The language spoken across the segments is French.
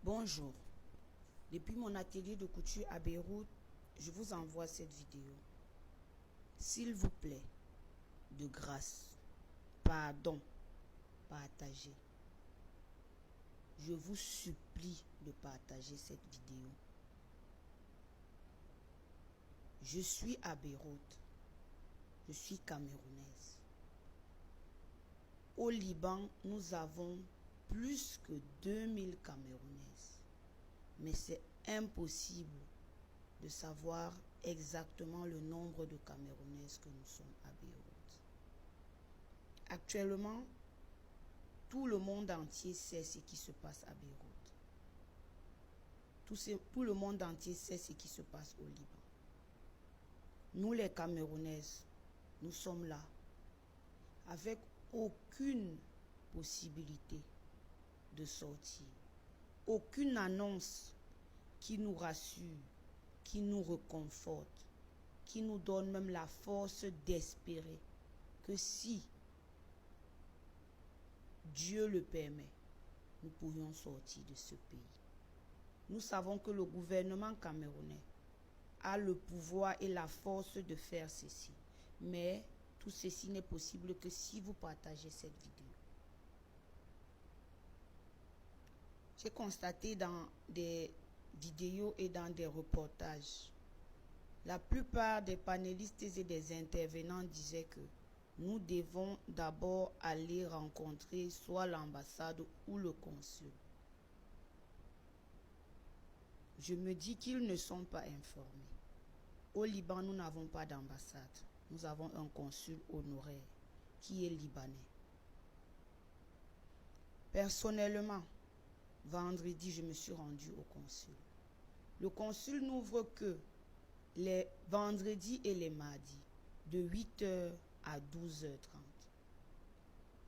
Bonjour, depuis mon atelier de couture à Beyrouth, je vous envoie cette vidéo. S'il vous plaît, de grâce, pardon, partagez. Je vous supplie de partager cette vidéo. Je suis à Beyrouth, je suis camerounaise. Au Liban, nous avons plus que 2000 Camerounaises. Mais c'est impossible de savoir exactement le nombre de Camerounaises que nous sommes à Beyrouth. Actuellement, tout le monde entier sait ce qui se passe à Beyrouth. Tout le monde entier sait ce qui se passe au Liban. Nous les Camerounaises, nous sommes là avec aucune possibilité de sortir. Aucune annonce qui nous rassure, qui nous reconforte, qui nous donne même la force d'espérer que si Dieu le permet, nous pourrions sortir de ce pays. Nous savons que le gouvernement camerounais a le pouvoir et la force de faire ceci. Mais tout ceci n'est possible que si vous partagez cette vidéo. J'ai constaté dans des vidéos et dans des reportages, la plupart des panélistes et des intervenants disaient que nous devons d'abord aller rencontrer soit l'ambassade ou le consul. Je me dis qu'ils ne sont pas informés. Au Liban, nous n'avons pas d'ambassade. Nous avons un consul honoraire qui est libanais. Personnellement, vendredi, je me suis rendu au consul. Le consul n'ouvre que les vendredis et les mardis, de 8h à 12h30.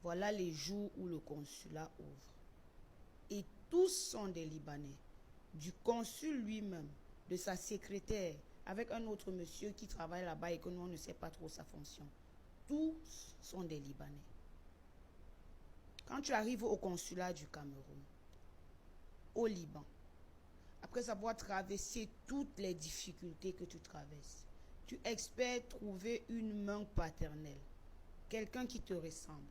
Voilà les jours où le consulat ouvre. Et tous sont des Libanais. Du consul lui-même, de sa secrétaire, avec un autre monsieur qui travaille là-bas et que nous on ne sait pas trop sa fonction. Tous sont des Libanais. Quand tu arrives au consulat du Cameroun, au Liban, après avoir traversé toutes les difficultés que tu traverses, tu espères trouver une main paternelle, quelqu'un qui te ressemble,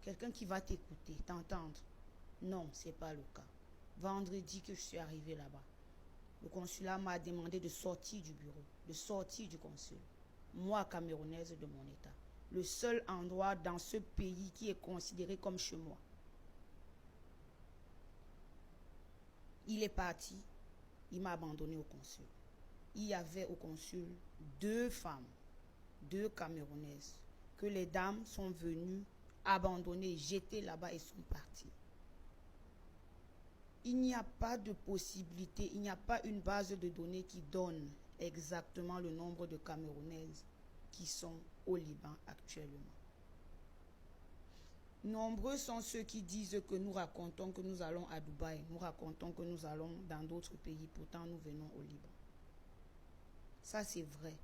quelqu'un qui va t'écouter, t'entendre. Non, ce n'est pas le cas. Vendredi que je suis arrivé là-bas, le consulat m'a demandé de sortir du bureau, de sortir du consul. Moi, camerounaise de mon état, le seul endroit dans ce pays qui est considéré comme chez moi. Il est parti, il m'a abandonné au consul. Il y avait au consul 2 femmes, 2 Camerounaises, que les dames sont venues abandonner, jeter là-bas et sont parties. Il n'y a pas de possibilité, il n'y a pas une base de données qui donne exactement le nombre de Camerounaises qui sont au Liban actuellement. Nombreux sont ceux qui disent que nous racontons que nous allons à Dubaï, nous racontons que nous allons dans d'autres pays, pourtant nous venons au Liban. Ça c'est vrai.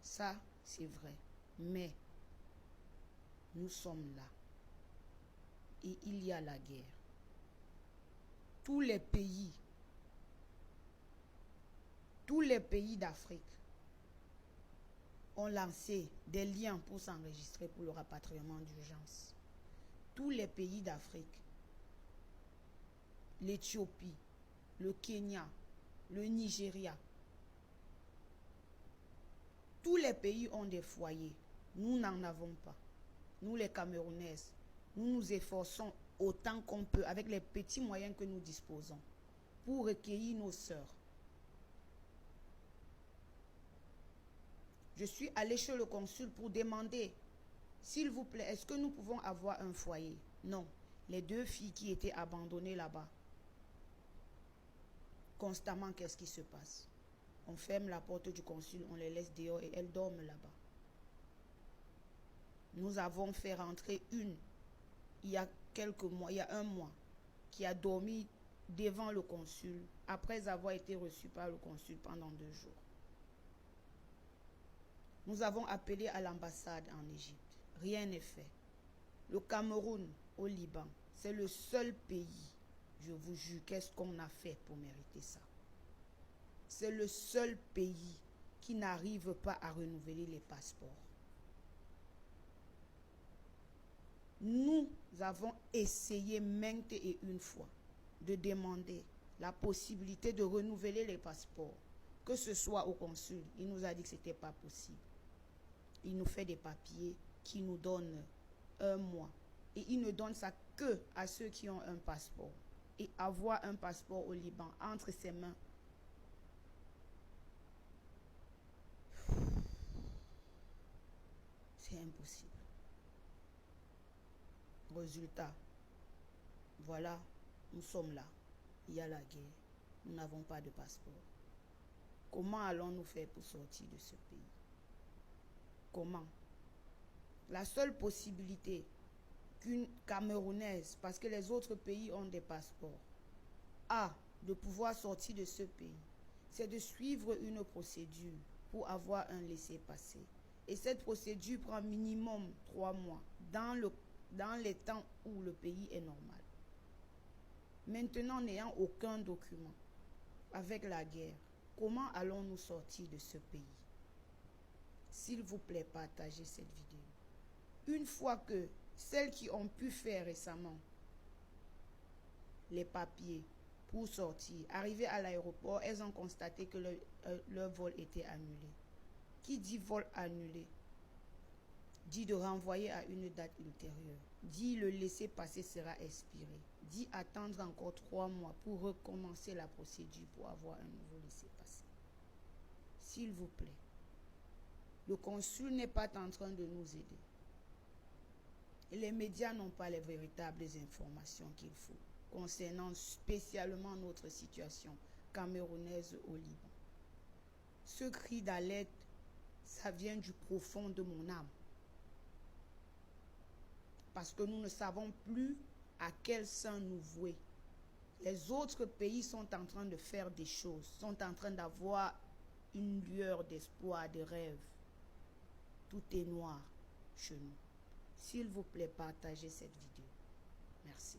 Ça c'est vrai. Mais nous sommes là. Et il y a la guerre. Tous les pays d'Afrique ont lancé des liens pour s'enregistrer pour le rapatriement d'urgence. Tous les pays d'Afrique, l'Éthiopie, le Kenya, le Nigeria, tous les pays ont des foyers. Nous n'en avons pas. Nous les Camerounaises, nous nous efforçons autant qu'on peut avec les petits moyens que nous disposons pour recueillir nos sœurs. Je suis allée chez le consul pour demander, s'il vous plaît, est-ce que nous pouvons avoir un foyer? Non. Les 2 filles qui étaient abandonnées là-bas, constamment, qu'est-ce qui se passe? On ferme la porte du consul, on les laisse dehors et elles dorment là-bas. Nous avons fait rentrer une, il y a quelques mois, il y a 1 mois, qui a dormi devant le consul, après avoir été reçue par le consul pendant 2 jours. Nous avons appelé à l'ambassade en Égypte. Rien n'est fait. Le Cameroun au Liban, C'est le seul pays, je vous jure, qu'est-ce qu'on a fait pour mériter ça? C'est le seul pays qui n'arrive pas à renouveler les passeports. Nous avons essayé maintes et une fois de demander la possibilité de renouveler les passeports, que ce soit au consul. Il nous a dit que ce n'était pas possible. Il nous fait des papiers qui nous donnent 1 mois. Et il ne donne ça que à ceux qui ont un passeport. Et avoir un passeport au Liban entre ses mains, c'est impossible. Résultat, voilà, nous sommes là. Il y a la guerre. Nous n'avons pas de passeport. Comment allons-nous faire pour sortir de ce pays? Comment? La seule possibilité qu'une Camerounaise, parce que les autres pays ont des passeports, a de pouvoir sortir de ce pays, c'est de suivre une procédure pour avoir un laissez-passer. Et cette procédure prend minimum 3 mois dans les temps où le pays est normal. Maintenant, n'ayant aucun document, avec la guerre, comment allons-nous sortir de ce pays? S'il vous plaît, partagez cette vidéo. Une fois que celles qui ont pu faire récemment les papiers pour sortir, arriver à l'aéroport, elles ont constaté que leur vol était annulé. Qui dit vol annulé dit de renvoyer à une date ultérieure, dit le laisser-passer sera expiré, dit attendre encore 3 mois pour recommencer la procédure pour avoir un nouveau laisser-passer. S'il vous plaît, le consul n'est pas en train de nous aider. Et les médias n'ont pas les véritables informations qu'il faut concernant spécialement notre situation camerounaise au Liban. Ce cri d'alerte, ça vient du profond de mon âme. Parce que nous ne savons plus à quel sein nous vouer. Les autres pays sont en train de faire des choses, sont en train d'avoir une lueur d'espoir, de rêve. Tout est noir chez nous. S'il vous plaît, partagez cette vidéo. Merci.